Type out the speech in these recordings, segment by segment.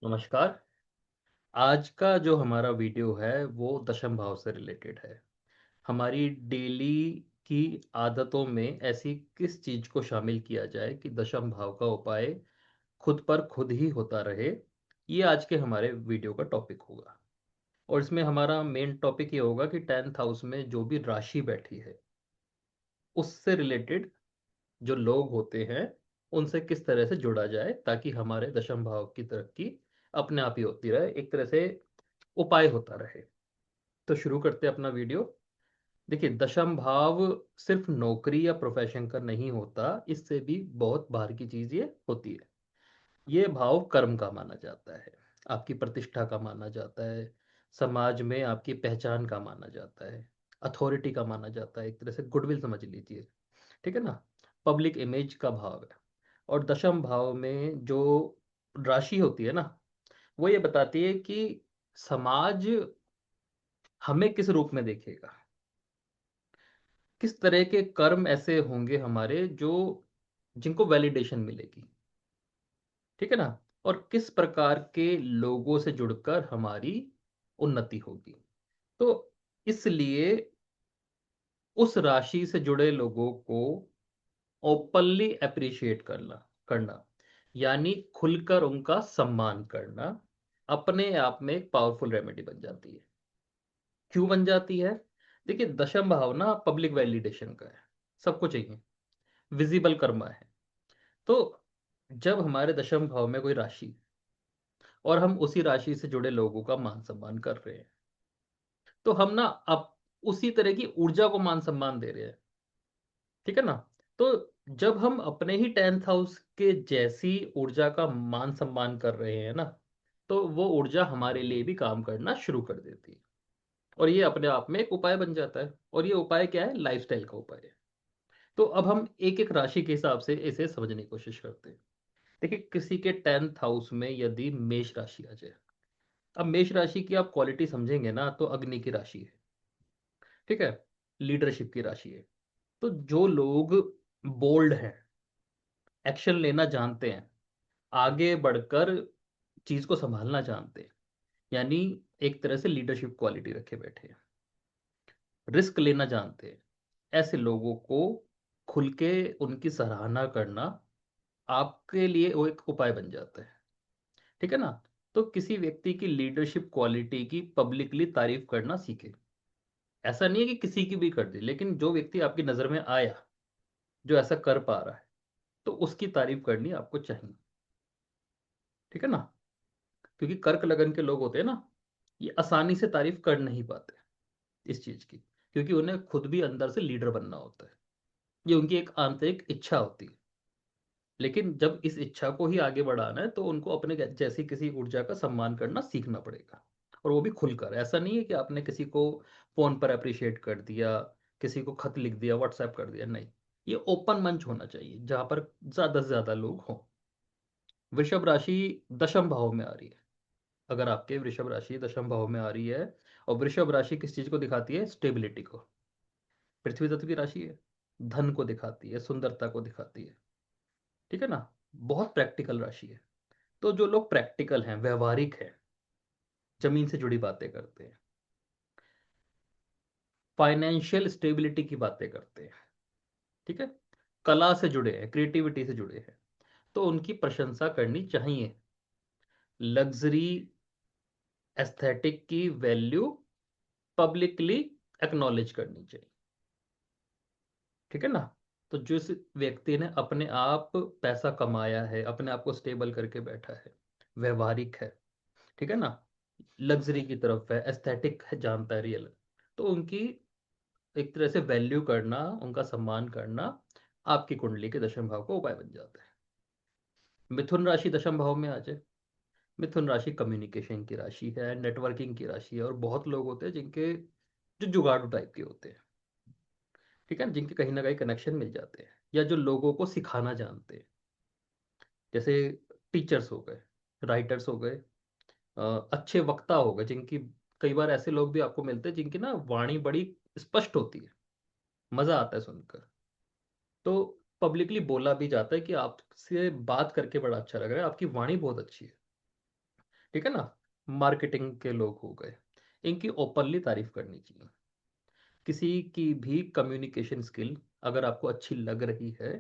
नमस्कार। आज का जो हमारा वीडियो है वो दशम भाव से रिलेटेड है। हमारी डेली की आदतों में ऐसी किस चीज़ को शामिल किया जाए कि दशम भाव का उपाय खुद पर खुद ही होता रहे। ये आज के हमारे वीडियो का टॉपिक होगा। और इसमें हमारा मेन टॉपिक ये होगा कि 10th हाउस में जो भी राशि बैठी है उससे रिलेटेड जो लोग होते हैं उनसे किस तरह से जुड़ा जाए ताकि हमारे दशम भाव की तरक्की अपने आप ही होती रहे, एक तरह से उपाय होता रहे। तो शुरू करते हैं अपना वीडियो। देखिए, दशम भाव सिर्फ नौकरी या प्रोफेशन का नहीं होता, इससे भी बहुत बाहर की चीज ये होती है। ये भाव कर्म का माना जाता है, आपकी प्रतिष्ठा का माना जाता है, समाज में आपकी पहचान का माना जाता है, अथॉरिटी का माना जाता है, एक तरह से गुडविल समझ लीजिए। ठीक है ना। पब्लिक इमेज का भाव है। और दशम भाव में जो राशि होती है ना, वो ये बताती है कि समाज हमें किस रूप में देखेगा, किस तरह के कर्म ऐसे होंगे हमारे जो जिनको वैलिडेशन मिलेगी। ठीक है ना। और किस प्रकार के लोगों से जुड़कर हमारी उन्नति होगी। तो इसलिए उस राशि से जुड़े लोगों को ओपनली अप्रिशिएट करना करना यानी खुलकर उनका सम्मान करना अपने आप में एक पावरफुल रेमेडी बन जाती है। क्यों बन जाती है? देखिए, दशम भाव ना पब्लिक वैलिडेशन का है, सबको चाहिए, विजिबल कर्मा है। तो जब हमारे दशम भाव में कोई राशि और हम उसी राशि से जुड़े लोगों का मान सम्मान कर रहे हैं, तो हम ना अब उसी तरह की ऊर्जा को मान सम्मान दे रहे हैं। ठीक है ना। तो जब हम अपने ही 10th हाउस के जैसी ऊर्जा का मान सम्मान कर रहे हैं ना, तो वो ऊर्जा हमारे लिए भी काम करना शुरू कर देती है। और ये अपने आप में एक उपाय बन जाता है। और ये उपाय क्या है? लाइफस्टाइल का उपाय है। तो अब हम एक एक राशि के हिसाब से इसे समझने की कोशिश करते हैं। देखिए, किसी के 10th हाउस में यदि मेष राशि आ जाए, अब मेष राशि की आप क्वालिटी समझेंगे ना तो अग्नि की राशि है। ठीक है। लीडरशिप की राशि है। तो जो लोग बोल्ड हैं, एक्शन लेना जानते हैं, आगे बढ़कर चीज को संभालना जानते हैं, यानी एक तरह से लीडरशिप क्वालिटी रखे बैठे हैं, रिस्क लेना जानते हैं, ऐसे लोगों को खुल के उनकी सराहना करना आपके लिए वो एक उपाय बन जाता है। ठीक है ना। तो किसी व्यक्ति की लीडरशिप क्वालिटी की पब्लिकली तारीफ करना सीखे। ऐसा नहीं है कि किसी की भी कर दे, लेकिन जो व्यक्ति आपकी नजर में आया, जो ऐसा कर पा रहा है, तो उसकी तारीफ करनी आपको चाहिए। ठीक है ना। क्योंकि कर्क लगन के लोग होते हैं ना, ये आसानी से तारीफ कर नहीं पाते इस चीज की, क्योंकि उन्हें खुद भी अंदर से लीडर बनना होता है। ये उनकी एक आंतरिक इच्छा होती है। लेकिन जब इस इच्छा को ही आगे बढ़ाना है तो उनको अपने जैसी किसी ऊर्जा का सम्मान करना सीखना पड़ेगा। और वो भी खुलकर। ऐसा नहीं है कि आपने किसी को फोन पर अप्रिशिएट कर दिया, किसी को खत लिख दिया, व्हाट्सएप कर दिया, नहीं। ये ओपन मंच होना चाहिए जहां पर ज्यादा से ज्यादा लोग हों। वृषभ राशि दशम भाव में आ रही है। अगर आपके वृषभ राशि दशम भाव में आ रही है, और वृषभ राशि किस चीज को दिखाती है? स्टेबिलिटी को। पृथ्वी तत्व की राशि है, धन को दिखाती है, सुंदरता को दिखाती है। ठीक है ना। बहुत प्रैक्टिकल राशि है। तो जो लोग प्रैक्टिकल हैं, व्यवहारिक हैं, जमीन से जुड़ी बातें करते हैं, फाइनेंशियल स्टेबिलिटी की बातें करते हैं, ठीक है, कला से जुड़े हैं, क्रिएटिविटी से जुड़े हैं, तो उनकी प्रशंसा करनी चाहिए। लग्जरी एस्थेटिक की वैल्यू पब्लिकली एक्नॉलेज करनी चाहिए। ठीक है ना। तो जिस व्यक्ति ने अपने आप पैसा कमाया है, अपने आप को स्टेबल करके बैठा है, व्यवहारिक है, ठीक है ना, लग्जरी की तरफ है, एस्थेटिक है, जानता है रियल, तो उनकी एक तरह से वैल्यू करना, उनका सम्मान करना आपकी कुंडली के दशम भाव का उपाय बन जाता है। मिथुन राशि दशम भाव में आ जाए। मिथुन राशि कम्युनिकेशन की राशि है, नेटवर्किंग की राशि है। और बहुत लोग होते हैं जिनके जो जुगाड़ू टाइप के होते हैं, ठीक है ना, जिनके कहीं ना कहीं कनेक्शन मिल जाते हैं, या जो लोगों को सिखाना जानते हैं, जैसे टीचर्स हो गए, राइटर्स हो गए, अच्छे वक्ता हो गए, जिनकी कई बार ऐसे लोग भी आपको मिलते हैं जिनकी ना वाणी बड़ी स्पष्ट होती है, मजा आता है सुनकर। तो पब्लिकली बोला भी जाता है कि आपसे बात करके बड़ा अच्छा लग रहा है, आपकी वाणी बहुत अच्छी है। ठीक है ना। मार्केटिंग के लोग हो गए, इनकी ओपनली तारीफ करनी चाहिए। किसी की भी कम्युनिकेशन स्किल अगर आपको अच्छी लग रही है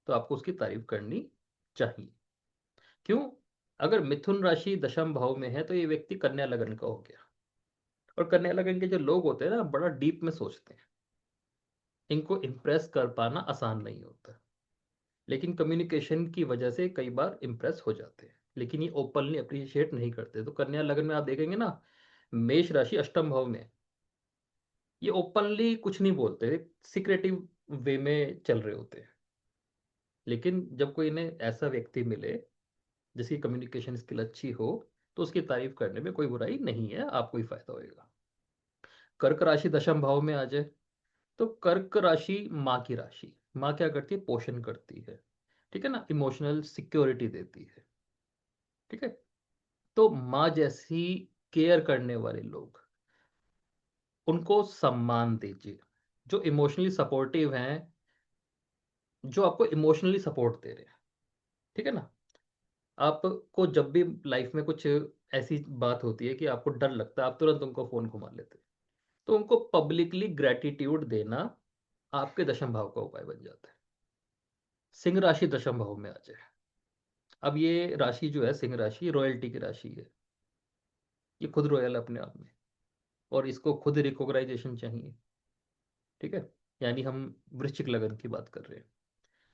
तो आपको उसकी तारीफ करनी चाहिए। क्यों? अगर मिथुन राशि दशम भाव में है तो ये व्यक्ति कन्या लगन का हो गया। और कन्या लगन के जो लोग होते हैं ना, बड़ा डीप में सोचते हैं, इनको इम्प्रेस कर पाना आसान नहीं होता। लेकिन कम्युनिकेशन की वजह से कई बार इम्प्रेस हो जाते हैं, लेकिन ये ओपनली अप्रिशिएट नहीं करते। तो कन्या लगन में आप देखेंगे ना, मेष राशि अष्टम भाव में, ये ओपनली कुछ नहीं बोलते, सिक्रेटिव वे में चल रहे होते हैं। लेकिन जब कोई इन्हें ऐसा व्यक्ति मिले जिसकी कम्युनिकेशन स्किल अच्छी हो, तो उसकी तारीफ करने में कोई बुराई नहीं है, आपको ही फायदा होएगा। कर्क राशि दशम भाव में आ जाए तो कर्क राशि माँ की राशि। माँ क्या करती है? पोषण करती है, ठीक है ना, इमोशनल सिक्योरिटी देती है। ठीक है। तो माँ जैसी केयर करने वाले लोग, उनको सम्मान दीजिए। जो इमोशनली सपोर्टिव हैं, जो आपको इमोशनली सपोर्ट दे रहे हैं, ठीक है ना। आपको जब भी लाइफ में कुछ ऐसी बात होती है कि आपको डर लगता है, आप तुरंत उनको फोन घुमा लेते हैं, तो उनको पब्लिकली ग्रेटिट्यूड देना आपके दशम भाव का उपाय बन जाता है। सिंह राशि दशम भाव में आ जाए। अब ये राशि जो है, सिंह राशि, रॉयल्टी की राशि है। ये खुद रॉयल अपने आप में, और इसको खुद रिकॉग्नाइजेशन चाहिए। ठीक है। यानी हम वृश्चिक लगन की बात कर रहे हैं,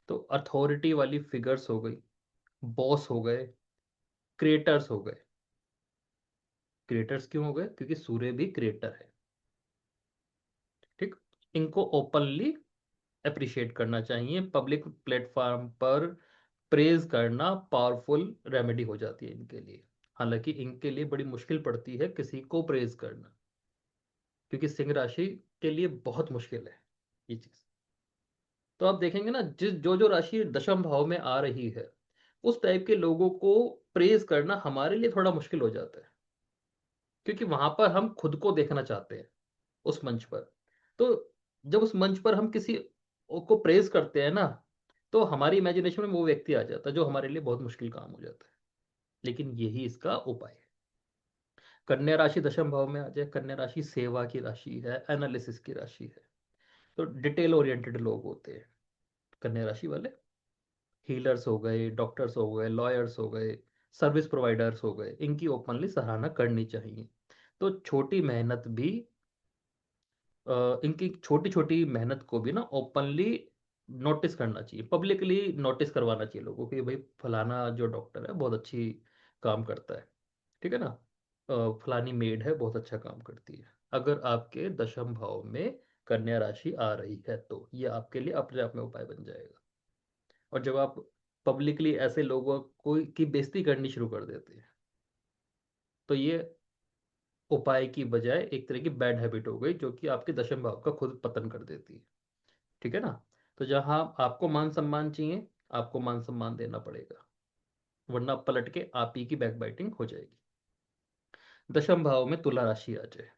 तो अथॉरिटी वाली फिगर्स हो गई, बॉस हो गए, क्रिएटर्स हो गए। क्रिएटर्स क्यों हो गए? क्योंकि सूर्य भी क्रिएटर है। ठीक। इनको ओपनली अप्रिशिएट करना चाहिए। पब्लिक प्लेटफॉर्म पर प्रेज करना पावरफुल रेमेडी हो जाती है इनके लिए। हालांकि इनके लिए बड़ी मुश्किल पड़ती है किसी को प्रेज करना, क्योंकि सिंह राशि के लिए बहुत मुश्किल है ये चीज। तो आप देखेंगे ना, जिस जो जो राशि दशम भाव में आ रही है, उस टाइप के लोगों को प्रेज करना हमारे लिए थोड़ा मुश्किल हो जाता है, क्योंकि वहां पर हम खुद को देखना चाहते हैं उस मंच पर। तो जब उस मंच पर हम किसी को प्रेज करते हैं ना, तो हमारी इमेजिनेशन में वो व्यक्ति आ जाता है, जो हमारे लिए बहुत मुश्किल काम हो जाता है। लेकिन यही इसका उपाय है। कन्या राशि दशम भाव में आ जाए। कन्या राशि सेवा की राशि है, एनालिसिस की राशि है। तो डिटेल ओरिएंटेड लोग होते हैं कन्या राशि वाले। हीलर्स हो गए, डॉक्टर्स हो गए, लॉयर्स हो गए, सर्विस प्रोवाइडर्स हो गए, इनकी ओपनली सराहना करनी चाहिए। तो छोटी मेहनत भी, इनकी छोटी छोटी मेहनत को भी ना ओपनली नोटिस करना चाहिए, पब्लिकली नोटिस करवाना चाहिए लोगों को कि भाई फलाना जो डॉक्टर है बहुत अच्छी काम करता है। ठीक है ना। फलानी मेड है बहुत अच्छा काम करती है। अगर आपके दशम भाव में कन्या राशि आ रही है तो ये आपके लिए अपने आप में उपाय बन जाएगा। और जब आप पब्लिकली ऐसे लोगों को की बेइज्जती करनी शुरू कर देते हैं, तो ये उपाय की बजाय एक तरह की बैड हैबिट हो गई, जो कि आपके दशम भाव का खुद पतन कर देती है। ठीक है ना। तो जहां आपको मान सम्मान चाहिए, आपको मान सम्मान देना पड़ेगा, वरना पलट के आप ही की बैकबाइटिंग हो जाएगी। दशम भाव में तुला राशि आ जाए,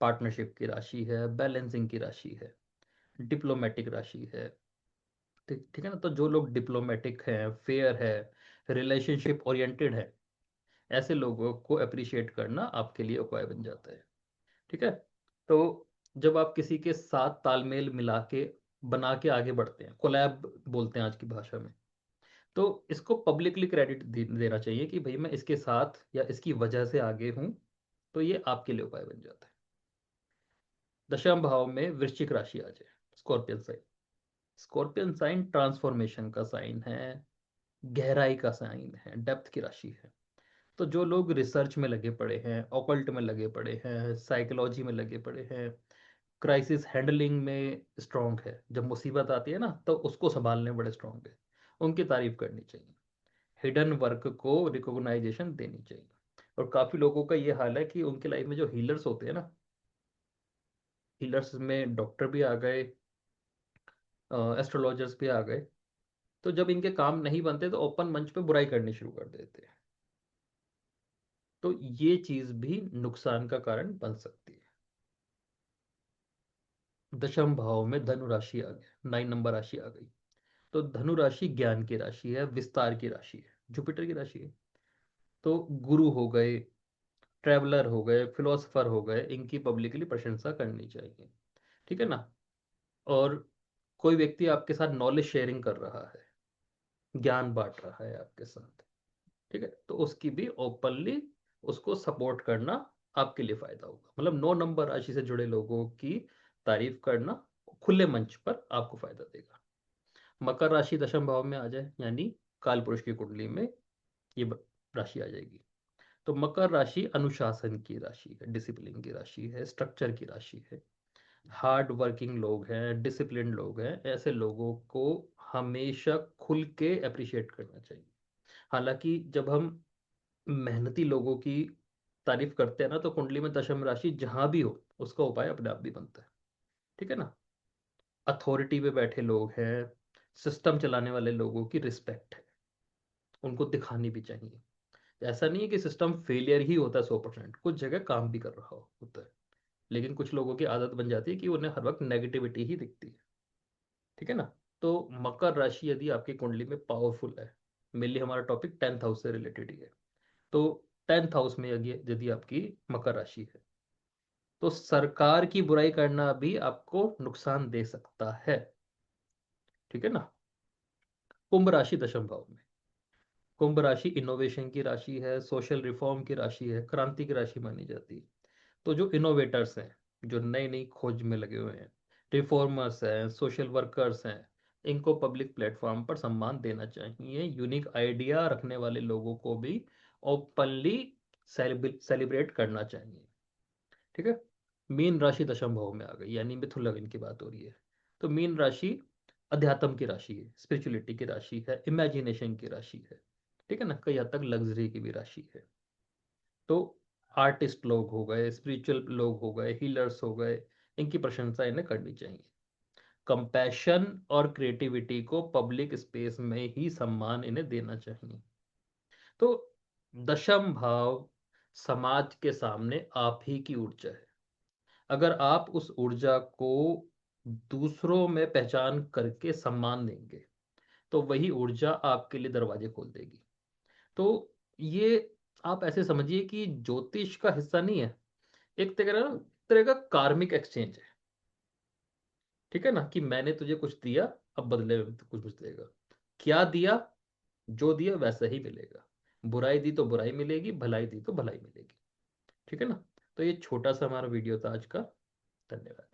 पार्टनरशिप की राशि है, बैलेंसिंग की राशि है, डिप्लोमेटिक राशि है। ठीक ठीक है ना। तो जो लोग डिप्लोमेटिक हैं, फेयर है, रिलेशनशिप ओरिएंटेड है, ऐसे लोगों को अप्रिशिएट करना आपके लिए उपाय बन जाता है। ठीक है। तो जब आप किसी के साथ तालमेल मिला के बना के आगे बढ़ते हैं, कोलैब बोलते हैं आज की भाषा में, तो इसको पब्लिकली क्रेडिट देना चाहिए कि भाई मैं इसके साथ या इसकी वजह से आगे हूं। तो ये आपके लिए उपाय बन जाता है। दशम भाव में वृश्चिक राशि आ जाए, scorpion sign. Scorpion sign transformation का साइन है, गहराई का साइन है, डेप्थ की राशि है। तो जो लोग रिसर्च में लगे पड़े हैं, ऑकल्ट में लगे पड़े हैं, साइकोलॉजी में लगे पड़े हैं, क्राइसिस हैंडलिंग में स्ट्रांग है, जब मुसीबत आती है ना तो उसको संभालने में बड़े स्ट्रांग है, उनकी तारीफ करनी चाहिए। हिडन वर्क को रिकॉग्नाइजेशन देनी चाहिए। और काफ़ी लोगों का ये हाल है कि उनके लाइफ में जो हीलर्स होते हैं ना, हीलर्स में डॉक्टर भी आ गए, एस्ट्रोलॉजर्स भी आ गए, तो जब इनके काम नहीं बनते तो ओपन मंच पे बुराई करनी शुरू कर देते हैं। तो ये चीज भी नुकसान का कारण बन सकती है। दशम भाव में धनु राशि आ गया, 9 नंबर राशि आ गई। तो धनु राशि ज्ञान की राशि है, विस्तार की राशि है, जुपिटर की राशि है। तो गुरु हो गए, ट्रैवलर हो गए, फिलोसफर हो गए, इनकी पब्लिकली प्रशंसा करनी चाहिए। ठीक है ना। और कोई व्यक्ति आपके साथ नॉलेज शेयरिंग कर रहा है, ज्ञान बांट रहा है आपके साथ, ठीक है, तो उसकी भी ओपनली उसको सपोर्ट करना आपके लिए फायदा होगा। मतलब 9 नंबर राशि से जुड़े लोगों की तारीफ करना खुले मंच पर आपको फायदा देगा। मकर राशि दशम भाव में आ जाए, यानी काल पुरुष की कुंडली में ये राशि आ जाएगी। तो मकर राशि अनुशासन की राशि है, डिसिप्लिन की राशि है, स्ट्रक्चर की राशि है। हार्ड वर्किंग लोग हैं, डिसिप्लिन लोग हैं, ऐसे लोगों को हमेशा खुल के अप्रिशिएट करना चाहिए। हालांकि जब हम मेहनती लोगों की तारीफ करते हैं ना, तो कुंडली में दशम राशि जहां भी हो उसका उपाय अपने आप भी बनता है। ठीक है ना। अथॉरिटी पे बैठे लोग हैं, सिस्टम चलाने वाले लोगों की रिस्पेक्ट है, उनको दिखानी भी चाहिए। ऐसा नहीं है कि सिस्टम फेलियर ही होता है 100%, कुछ जगह काम भी कर रहा होता है। लेकिन कुछ लोगों की आदत बन जाती है कि उन्हें हर वक्त नेगेटिविटी ही दिखती है। ठीक है ना। तो मकर राशि यदि आपकी कुंडली में पावरफुल है, मेनली हमारा टॉपिक 10th हाउस से रिलेटेड ही है, तो 10th हाउस में यदि यदि आपकी मकर राशि है, तो सरकार की बुराई करना भी आपको नुकसान दे सकता है। ठीक है ना। कुंभ राशि दशम भाव में, कुंभ राशि इनोवेशन की राशि है, सोशल रिफॉर्म की राशि है, क्रांति की राशि मानी जाती है। तो जो इनोवेटर्स हैं, जो नई नई खोज में लगे हुए हैं, रिफॉर्मर्स हैं, सोशल वर्कर्स हैं, इनको पब्लिक प्लेटफॉर्म पर सम्मान देना चाहिए। यूनिक आइडिया रखने वाले लोगों को भी ओपनली सेलिब्रेट करना चाहिए। ठीक है। मीन राशि दशम भाव में आ गई, यानी मिथुन लग्न की बात हो रही है। तो मीन राशि अध्यात्म की राशि है, स्पिरिचुअलिटी की राशि है, इमेजिनेशन की राशि है। ठीक है ना। कई हद तक लग्जरी की भी राशि है। तो आर्टिस्ट लोग हो गए, स्पिरिचुअल लोग हो गए, हीलर्स हो गए, इनकी प्रशंसा इन्हें करनी चाहिए। कंपैशन और क्रिएटिविटी को पब्लिक स्पेस में ही सम्मान इन्हें देना चाहिए। तो दशम भाव समाज के सामने आप ही की ऊर्जा है। अगर आप उस ऊर्जा को दूसरों में पहचान करके सम्मान देंगे, तो वही ऊर्जा आपके लिए दरवाजे खोल देगी। तो ये आप ऐसे समझिए कि ज्योतिष का हिस्सा नहीं है, एक तरह का कार्मिक एक्सचेंज है। ठीक है ना। कि मैंने तुझे कुछ दिया, अब बदले में तू कुछ कुछ देगा। क्या दिया, जो दिया वैसा ही मिलेगा। बुराई दी तो बुराई मिलेगी, भलाई दी तो भलाई मिलेगी। ठीक है ना। तो ये छोटा सा हमारा वीडियो था आज का। धन्यवाद।